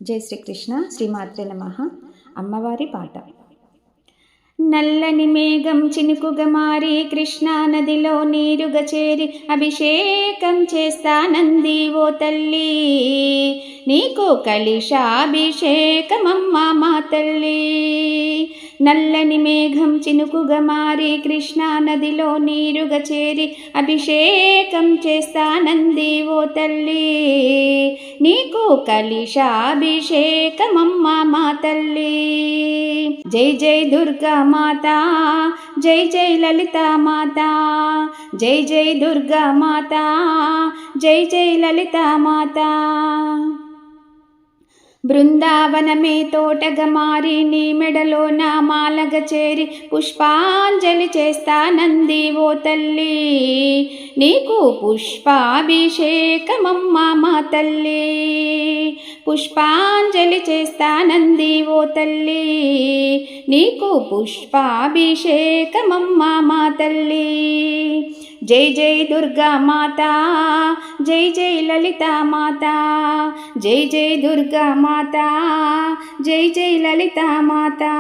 జై శ్రీకృష్ణ. శ్రీమాత్రే నమః. అమ్మవారి పాట. నల్లని మేఘం చినుకుగా మారి కృష్ణా నదిలో నీరుగా చేరి అభిషేకం చేస్తానంది ఓ తల్లి, నీకు కలిశాభిషేకమమ్మ మా తల్లి. నల్లని మేఘం చినుకుగా మారి కృష్ణా నదిలో నీరుగా చేరి అభిషేకం చేస్తానంది ఓ తల్లి, నీకు కలిశాభిషేకమమ్మ మా తల్లి. జై జై దుర్గా మాతా, జై జై లలిత మాతా, జై జై దుర్గా మాతా, జై జై లలిత మాతా. బృందావనమే తోటగా మారి నీ మెడలో నా మాలగా చేరి పుష్పాంజలి చేస్తానంది ఓ తల్లి, నీకు పుష్పాభిషేకమమ్మ మా తల్లి. పుష్పాంజలి చేస్తానంది ఓ తల్లి, నీకు పుష్పాభిషేకమమ్మ మా తల్లి. జై జై దుర్గా మాతా, జై జై లలిత మాతా, జై జై దుర్గా మాతా, జై జై లలిత మాతా.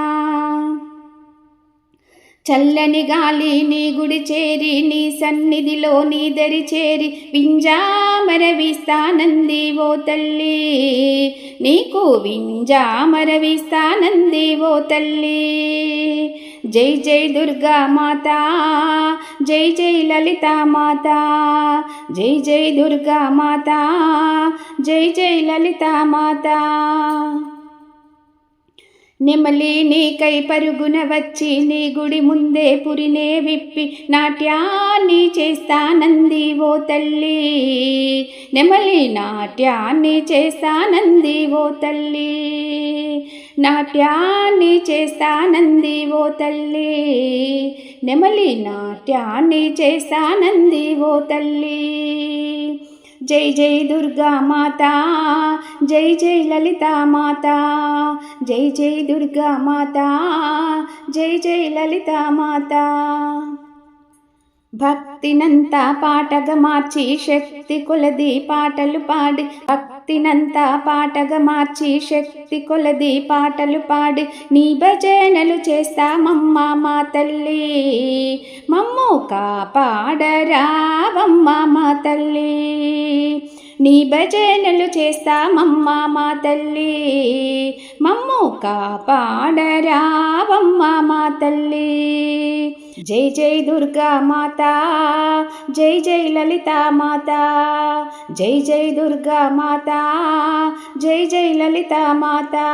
చల్లని గాలి నీ గుడి చేరి నీ సన్నిధిలో నీ దరి చేరి వింజామర వీస్తానంది ఓ తల్లి, నీకు వింజామర వీస్తానంది ఓ తల్లి. జై జై దుర్గా మాతా, జై జై లలిత మాతా, జై జై దుర్గా మాతా, జై జై లలిత మాతా. నెమలి నీకై పరుగున వచ్చి నీ గుడి ముందే పురినే విప్పి నాట్యాన్ని చేస్తానంది ఓ తల్లి, నెమలి నాట్యాన్ని చేస్తానంది ఓ తల్లి, నాట్యాన్ని చేస్తానంది ఓ తల్లి, నెమలి నాట్యాన్ని చేస్తానంది ఓ తల్లి. జై జై దుర్గా మాతా, జై జై లలిత మాతా, జై జై దుర్గా మాతా, జై జై లలిత మాతా. భక్తినంతా పాటగా మార్చి శక్తి కొలది పాటలు పాడి, భక్తినంతా పాటగా మార్చి శక్తి కొలది పాటలు పాడి నీ భజనలు చేస్తామమ్మ మా తల్లి, మమ్ము కాపాడరావమ్మ మా తల్లి. నీ భజనలు చేస్తామమ్మ మా తల్లి, మమ్ము కాపాడరావమ్మ మా తల్లి. జై జై దుర్గా మాతా, జై జై లలిత మాతా, జై జై దుర్గా మాతా, జై జై లలిత మాతా.